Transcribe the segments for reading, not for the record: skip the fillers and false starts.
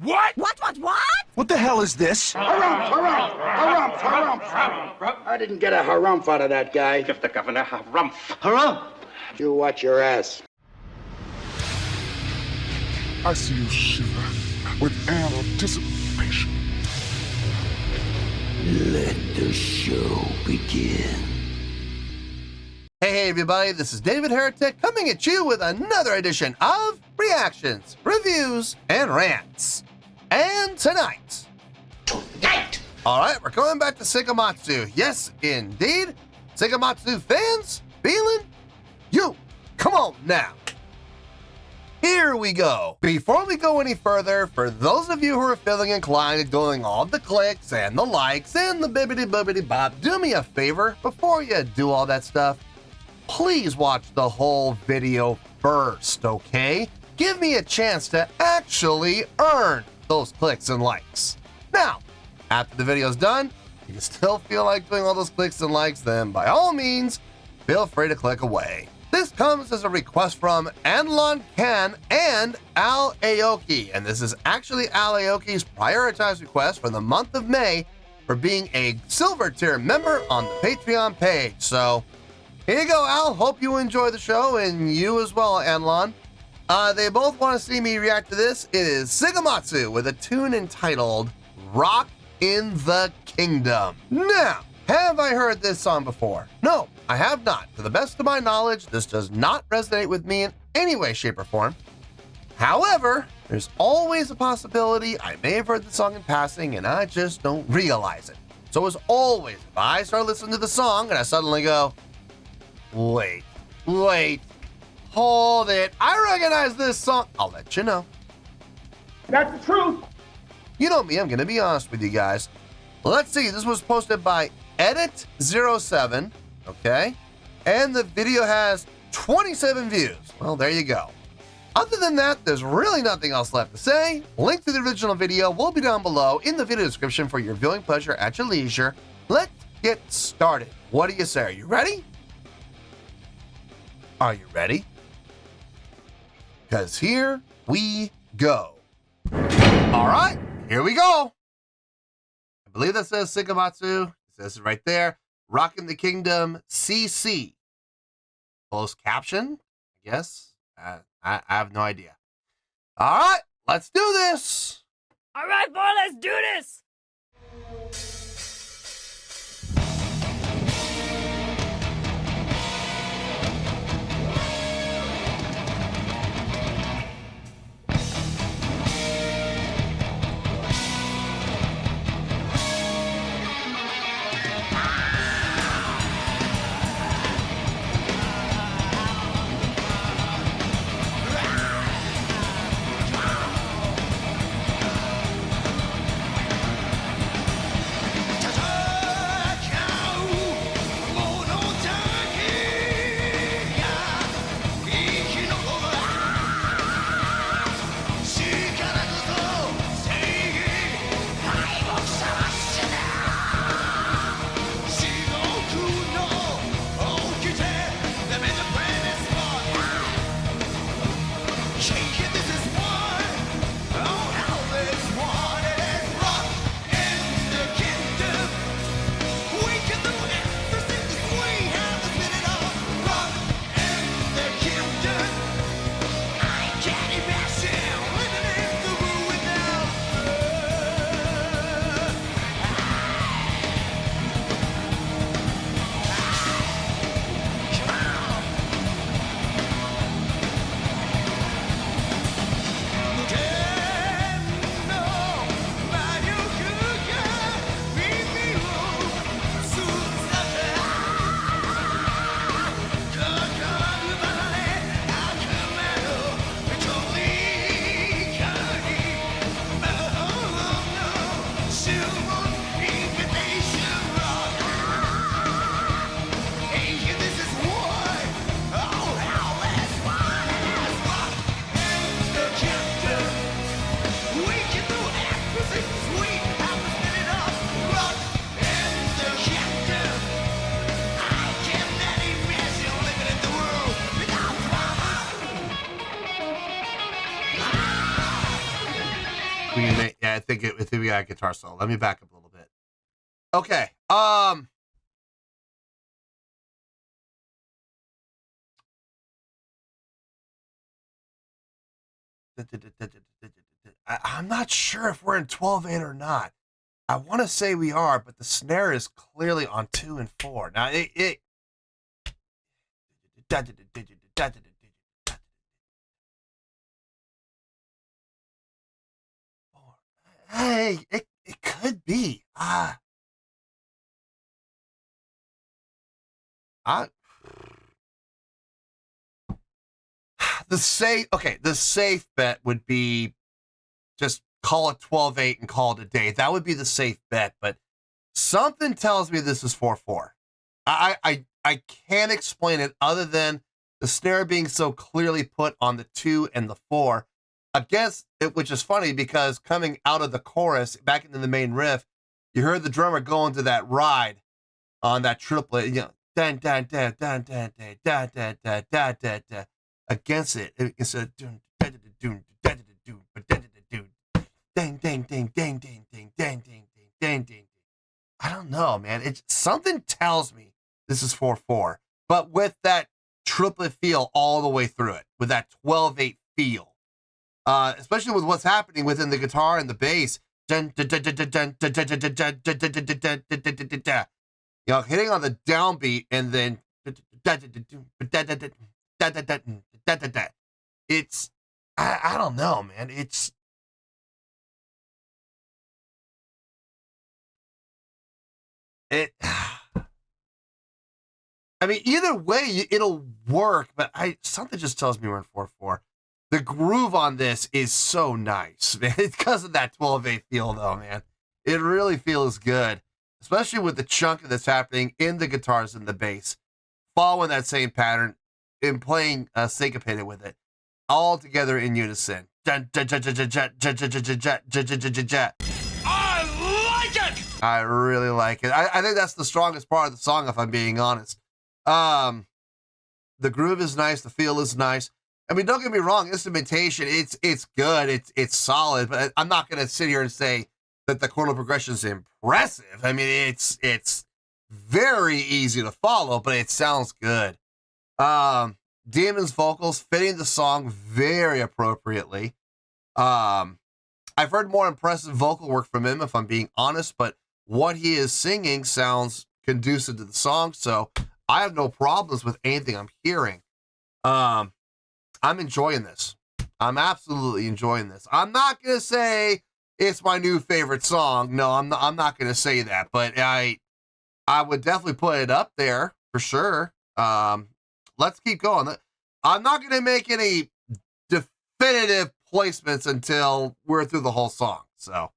What? What? What the hell is this? Harumph. I didn't get a harumph out of that guy. Give the governor harumph. Harumph! You watch your ass. I see you shiver with anticipation. Let the show begin. Hey everybody, this is David Heretic coming at you with another edition of Reactions, Reviews, and Rants. And tonight, alright, we're going back to Seikima-II. Yes, indeed, Seikima-II Fans Feeling You. Come on now. Here we go. Before we go any further, for those of you who are feeling inclined to doing all the clicks and the likes and the bibbidi-bobbidi-bop, do me a favor, before you do all that stuff, please watch the whole video first, okay? Give me a chance to actually earn those clicks and likes. Now, after the video's done, if you still feel like doing all those clicks and likes, then by all means, feel free to click away. This comes as a request from Anlon Kan and Al Aoki, and this is actually Al Aoki's prioritized request for the month of May for being a silver tier member on the Patreon page. So here you go, Al. Hope you enjoy the show, and you as well, Anlon. They both want to see me react to this. It is Seikima-II with a tune entitled Rock in the Kingdom. Now, have I heard this song before? No, I have not. To the best of my knowledge, this does not resonate with me in any way, shape, or form. However, there's always a possibility I may have heard the song in passing and I just don't realize it. So as always, if I start listening to the song and I suddenly go, wait, hold it, I recognize this song, I'll let you know. That's the truth. You know me, I'm gonna be honest with you guys. Let's see, this was posted by Edit07, okay? And the video has 27 views. Well, there you go. Other than that, there's really nothing else left to say. Link to the original video will be down below in the video description for your viewing pleasure at your leisure. Let's get started. What do you say? Are you ready? Are you ready? Because here we go. All right, here we go. I believe that says Seikima-II. It says it right there. Rockin' the Kingdom CC. Closed caption, I guess. I have no idea. All right, let's do this. All right, boy, let's do this. I think we got a guitar solo. Let me back up a little bit. Okay. I'm not sure if we're in 12/8 or not. I want to say we are, but the snare is clearly on 2 and 4. Now it hey, it could be. The safe bet would be just call it 12/8 and call it a day. That would be the safe bet, but something tells me this is 4/4. I can't explain it other than the snare being so clearly put on the 2 and the 4. Against it, which is funny because coming out of the chorus back into the main riff, you heard the drummer go into that ride on that triplet, you know, dun dun dun dun dun dun dun dun dun dun dun dun. Against it, it's a dun dun dun dun dun dun ding ding ding ding ding ding ding ding ding ding. I don't know, man. It's something tells me this is 4/4, but with that triplet feel all the way through it, with that 12/8 feel. Especially with what's happening within the guitar and the bass. You know, hitting on the downbeat and then it's I don't know, man. I mean, either way, it'll work, but something just tells me we're in 4/4. The groove on this is so nice, man. It's because of that 12/8 feel, though, man. It really feels good, especially with the chunk that's happening in the guitars and the bass, following that same pattern and playing syncopated with it, all together in unison. I like it! I really like it. I think that's the strongest part of the song, if I'm being honest. The groove is nice. The feel is nice. I mean, don't get me wrong, instrumentation, it's good, it's solid, but I'm not gonna sit here and say that the chordal progression is impressive. I mean, it's very easy to follow, but it sounds good. Demon's vocals fitting the song very appropriately. I've heard more impressive vocal work from him, if I'm being honest, but what he is singing sounds conducive to the song, so I have no problems with anything I'm hearing. I'm enjoying this. I'm absolutely enjoying this. I'm not going to say it's my new favorite song. No, I'm not going to say that, but I would definitely put it up there for sure. Let's keep going. I'm not going to make any definitive placements until we're through the whole song. So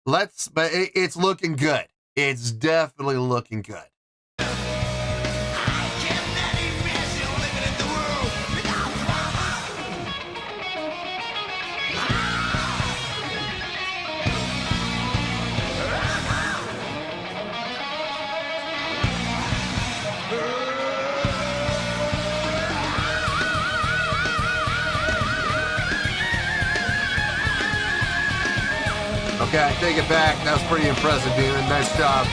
but it's looking good. It's definitely looking good. Okay, I take it back. That was pretty impressive, Demon. Nice job.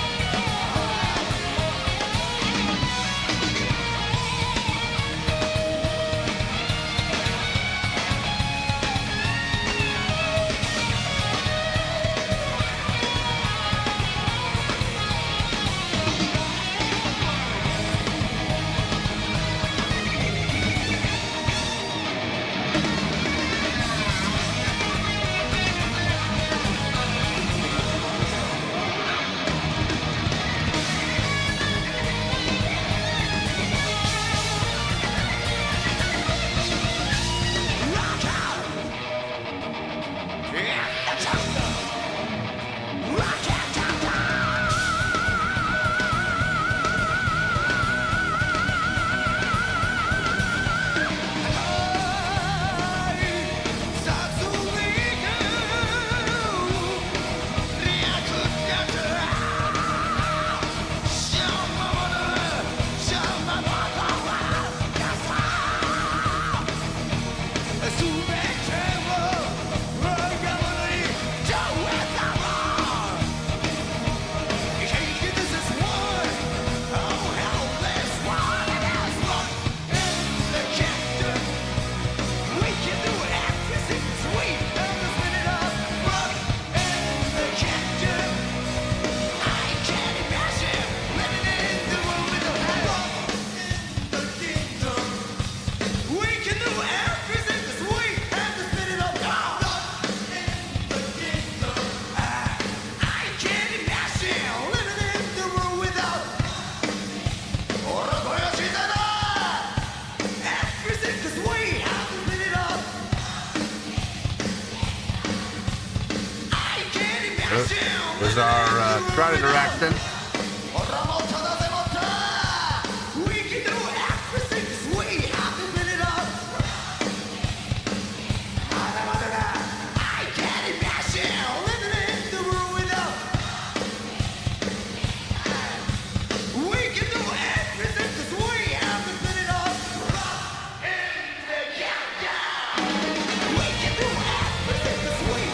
There's our karate direction.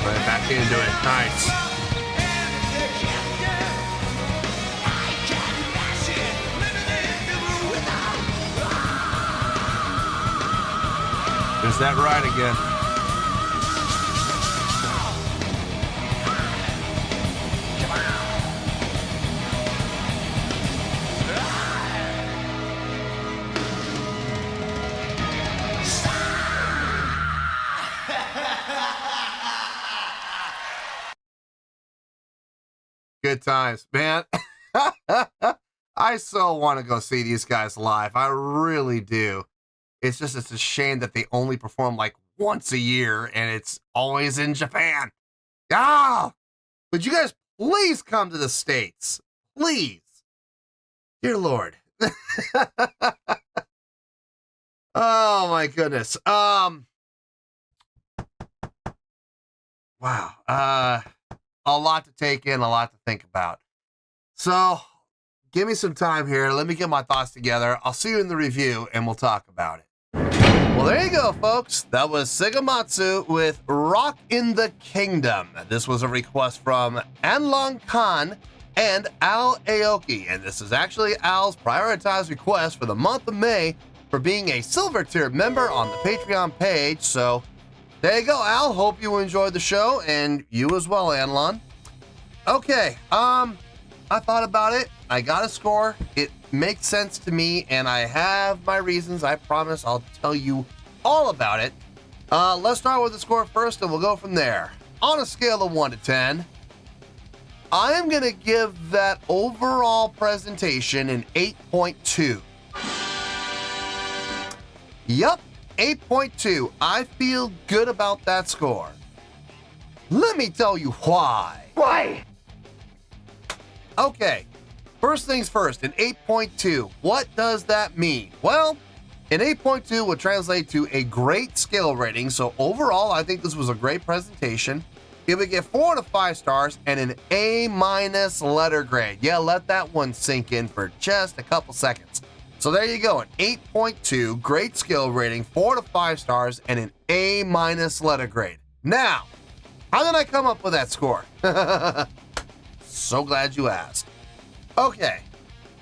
Right back into it. Nice. There's that ride again. Good times, man. I so want to go see these guys live. I really do. It's a shame that they only perform like once a year and it's always in Japan. Ah! Would you guys please come to the States? Please. Dear Lord. Oh my goodness. Wow. A lot to take in, a lot to think about. So, give me some time here. Let me get my thoughts together. I'll see you in the review and we'll talk about it. Well, there you go, folks. That was Seikima-II with Rock in the Kingdom. This was a request from Anlong Khan and Al Aoki. And this is actually Al's prioritized request for the month of May for being a silver tier member on the Patreon page. So, there you go, Al. Hope you enjoyed the show, and you as well, Anlon. Okay, I thought about it. I got a score. It makes sense to me, and I have my reasons. I promise I'll tell you all about it. Let's start with the score first, and we'll go from there. On a scale of 1 to 10, I am going to give that overall presentation an 8.2. Yup. 8.2. I feel good about that score. Let me tell you why. Why? Okay, first things first, an 8.2. What does that mean? Well, an 8.2 would translate to a great skill rating, so overall, I think this was a great presentation. It would get 4 to 5 stars and an A- letter grade. Yeah, let that one sink in for just a couple seconds. So there you go, an 8.2, great skill rating, 4 to 5 stars, and an A- letter grade. Now, how did I come up with that score? So glad you asked. Okay,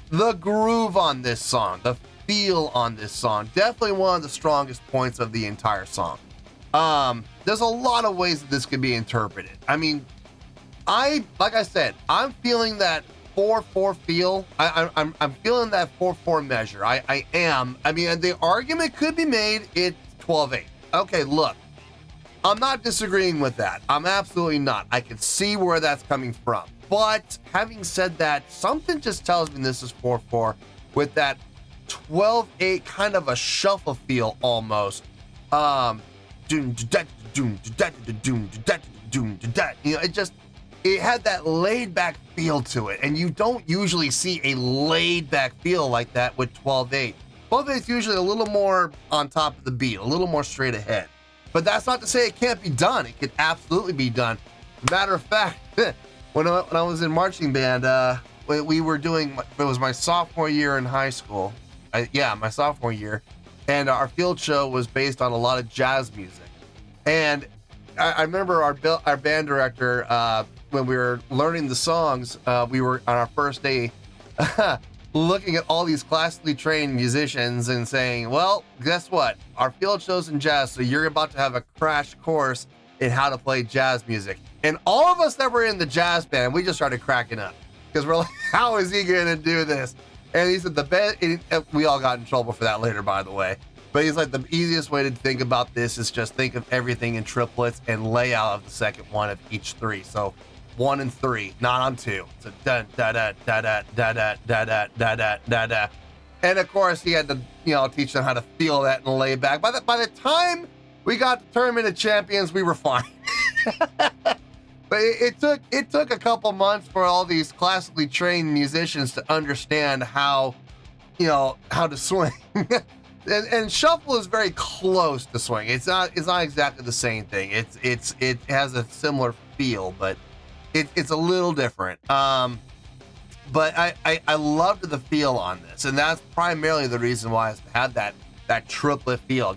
the groove on this song, the feel on this song, definitely one of the strongest points of the entire song. There's a lot of ways that this could be interpreted. I mean, like I said, I'm feeling that 4/4 feel. I'm feeling that 4/4 measure. I am. I mean, the argument could be made it's 12/8. Okay, look, I'm not disagreeing with that. I'm absolutely not. I can see where that's coming from. But having said that, something just tells me this is 4/4 with that 12/8 kind of a shuffle feel almost. You know, it had that laid back feel to it, and you don't usually see a laid back feel like that with 12/8. 12/8 is usually a little more on top of the beat, a little more straight ahead. But that's not to say it can't be done. It could absolutely be done. Matter of fact, when I was in marching band, we were doing, it was my sophomore year in high school. My sophomore year. And our field show was based on a lot of jazz music. And I remember our band director, when we were learning the songs, we were on our first day looking at all these classically trained musicians and saying, well, guess what? Our field show's in jazz, so you're about to have a crash course in how to play jazz music. And all of us that were in the jazz band, we just started cracking up because we're like, how is he going to do this? And he said we all got in trouble for that later, by the way. But he's like, the easiest way to think about this is just think of everything in triplets and lay out of the second one of each three. So 1 and 3, not on 2. So da da da da da da da da da da da da da. And of course, he had to, teach them how to feel that and lay back. By the time we got to Tournament of Champions, we were fine. But it took a couple months for all these classically trained musicians to understand how to swing. and shuffle is very close to swing. It's not exactly the same thing. It has a similar feel, but it's a little different. But I loved the feel on this, and that's primarily the reason why it's had that triplet feel.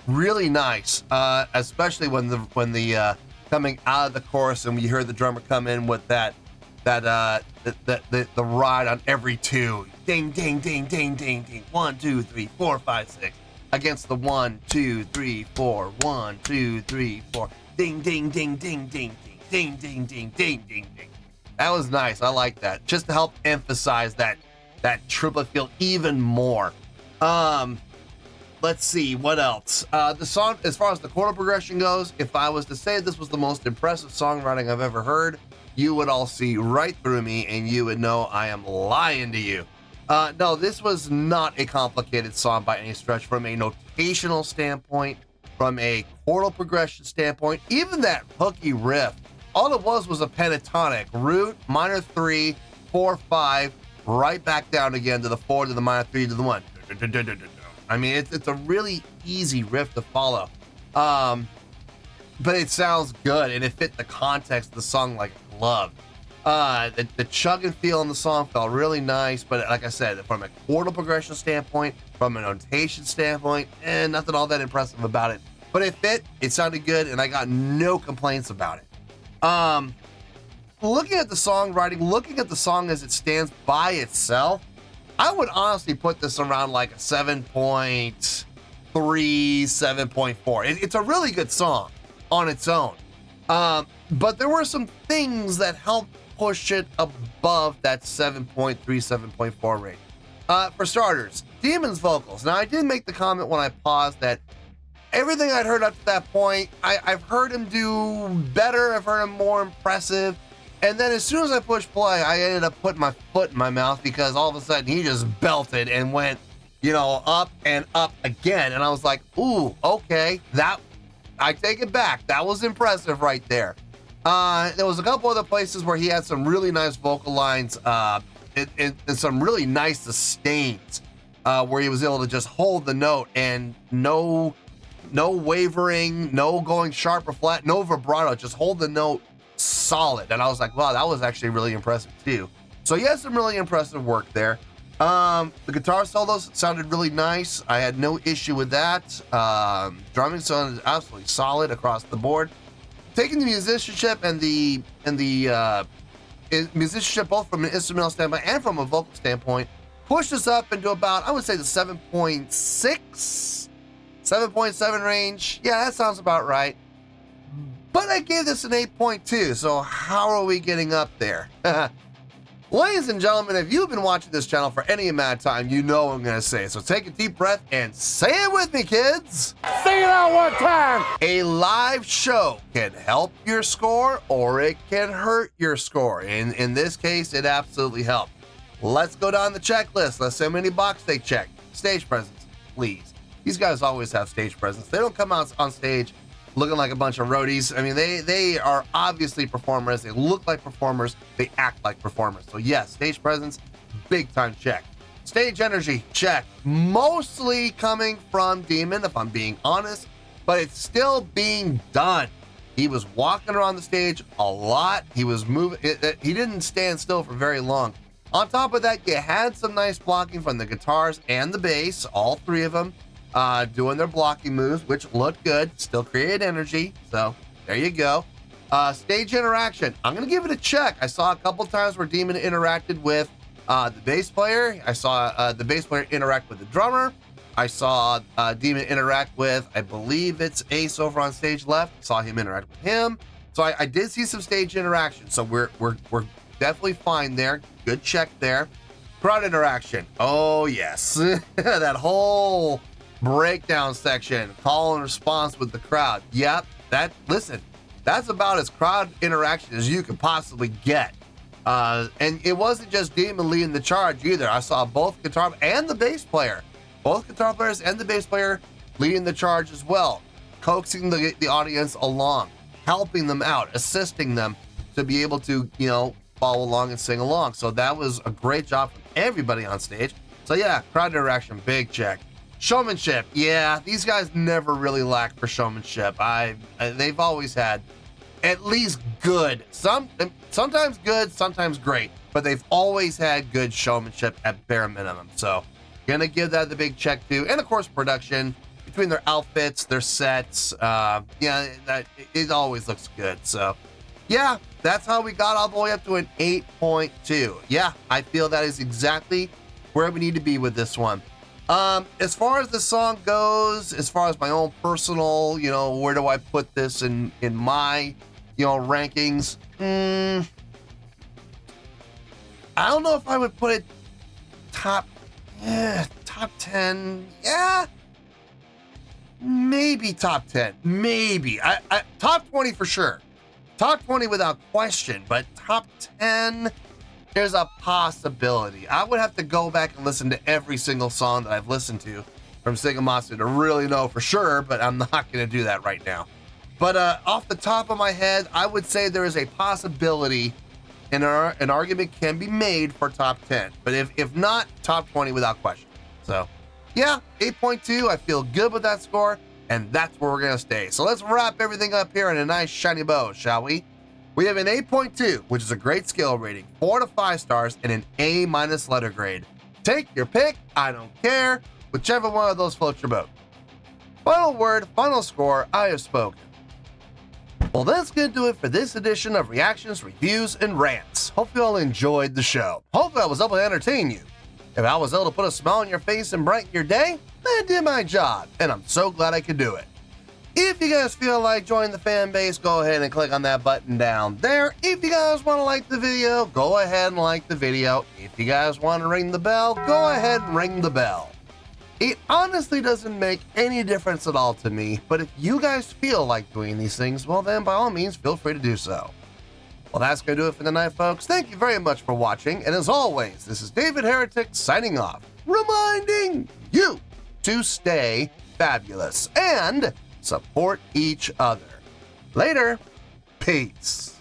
Really nice, especially when the coming out of the chorus and you hear the drummer come in with the ride on every two, ding ding ding ding ding ding, 1 2 3 4 5 6 against the 1 2 3 4 1 2 3 4, ding ding ding ding ding ding ding ding ding ding ding ding. That was nice. I like that, just to help emphasize that triplet feel even more. Let's see what else. The song, as far as the chord progression goes, if I was to say this was the most impressive songwriting I've ever heard, you would all see right through me and you would know I am lying to you. No, this was not a complicated song by any stretch from a notational standpoint, from a chordal progression standpoint, even that hooky riff. All it was a pentatonic, root, minor 3, 4, 5, right back down again to the 4 to the minor 3 to the 1. I mean, it's a really easy riff to follow. But it sounds good, and it fit the context of the song like a glove. The chug and feel in the song felt really nice, but like I said, from a chordal progression standpoint, from a notation standpoint, nothing all that impressive about it. But it fit, it sounded good, and I got no complaints about it. Looking at the songwriting, looking at the song as it stands by itself, I would honestly put this around like a 7.3, 7.4. It's a really good song on its own. But there were some things that helped push it above that 7.3, 7.4 range. For starters, Demon's vocals. Now, I did make the comment when I paused that everything I'd heard up to that point, I've heard him do better, I've heard him more impressive. And then as soon as I pushed play, I ended up putting my foot in my mouth because all of a sudden he just belted and went, up and up again. And I was like, ooh, okay, I take it back. That was impressive right there. There was a couple other places where he had some really nice vocal lines and some really nice sustains where he was able to just hold the note and no wavering, no going sharp or flat, no vibrato, just hold the note solid. And I was like, wow, that was actually really impressive too. So he had some really impressive work there. The guitar solos sounded really nice. I had no issue with that. Drumming sounded absolutely solid across the board. Taking the musicianship and the musicianship both from an instrumental standpoint and from a vocal standpoint pushed us up into about, I would say, the 7.6, 7.7 range. Yeah, that sounds about right. But I gave this an 8.2, so how are we getting up there? Ladies and gentlemen, if you've been watching this channel for any amount of time, you know what I'm going to say. So take a deep breath and say it with me, kids. Sing it out one time. A live show can help your score or it can hurt your score. In this case, it absolutely helped. Let's go down the checklist. Let's see how many box they check. Stage presence, please. These guys always have stage presence. They don't come out on stage looking like a bunch of roadies. I mean, they are obviously performers. They look like performers. They act like performers. So yes, stage presence, big time check. Stage energy, check. Mostly coming from Demon, if I'm being honest, but it's still being done. He was walking around the stage a lot. He was moving. He didn't stand still for very long. On top of that, you had some nice blocking from the guitars and the bass, all three of them. Doing their blocking moves, which looked good, still created energy. So there you go. Stage interaction. I'm going to give it a check. I saw a couple times where Demon interacted with the bass player. I saw the bass player interact with the drummer. I saw Demon interact with, I believe it's Ace over on stage left. Saw him interact with him. So I did see some stage interaction. So we're definitely fine there. Good check there. Crowd interaction. Oh yes. That whole breakdown section, call and response with the crowd. Yep, that's about as crowd interaction as you could possibly get. And it wasn't just Demon leading the charge either. I saw both guitar and the bass player, both guitar players and the bass player leading the charge as well. coaxing the audience along, helping them out, assisting them to be able to, you know, follow along and sing along. So that was a great job from everybody on stage. So yeah, crowd interaction, big check. Showmanship, yeah, these guys never really lacked for showmanship. They've always had at least good, sometimes good, sometimes great, but they've always had good showmanship at bare minimum. So gonna give that the big check too. And of course, production between their outfits, their sets, yeah, it always looks good. So yeah, that's how we got all the way up to an 8.2. Yeah, I feel that is exactly where we need to be with this one. As far as the song goes, as far as my own personal, you know, where do I put this in my, you know, rankings? I don't know if I would put it top 10. Yeah, maybe top 10. Maybe I top 20 for sure. Top 20 without question, but top 10, there's a possibility. I would have to go back and listen to every single song that I've listened to from Seikima-II to really know for sure, but I'm not going to do that right now. But off the top of my head, I would say there is a possibility and an argument can be made for top 10. But if not, top 20 without question. So yeah, 8.2, I feel good with that score, and that's where we're going to stay. So let's wrap everything up here in a nice shiny bow, shall we? We have an 8.2, which is a great skill rating, 4 to 5 stars, and an A- letter grade. Take your pick, I don't care, whichever one of those floats your boat. Final word, final score, I have spoken. Well, that's going to do it for this edition of Reactions, Reviews, and Rants. Hope you all enjoyed the show. Hopefully I was able to entertain you. If I was able to put a smile on your face and brighten your day, I did my job, and I'm so glad I could do it. If you guys feel like joining the fan base, go ahead and click on that button down there. If you guys want to like the video, go ahead and like the video. If you guys want to ring the bell, go ahead and ring the bell. It honestly doesn't make any difference at all to me, but if you guys feel like doing these things, well then by all means, feel free to do so. Well, that's going to do it for the night, folks. Thank you very much for watching, and as always, this is David Heretic signing off, reminding you to stay fabulous and support each other. Later. Peace.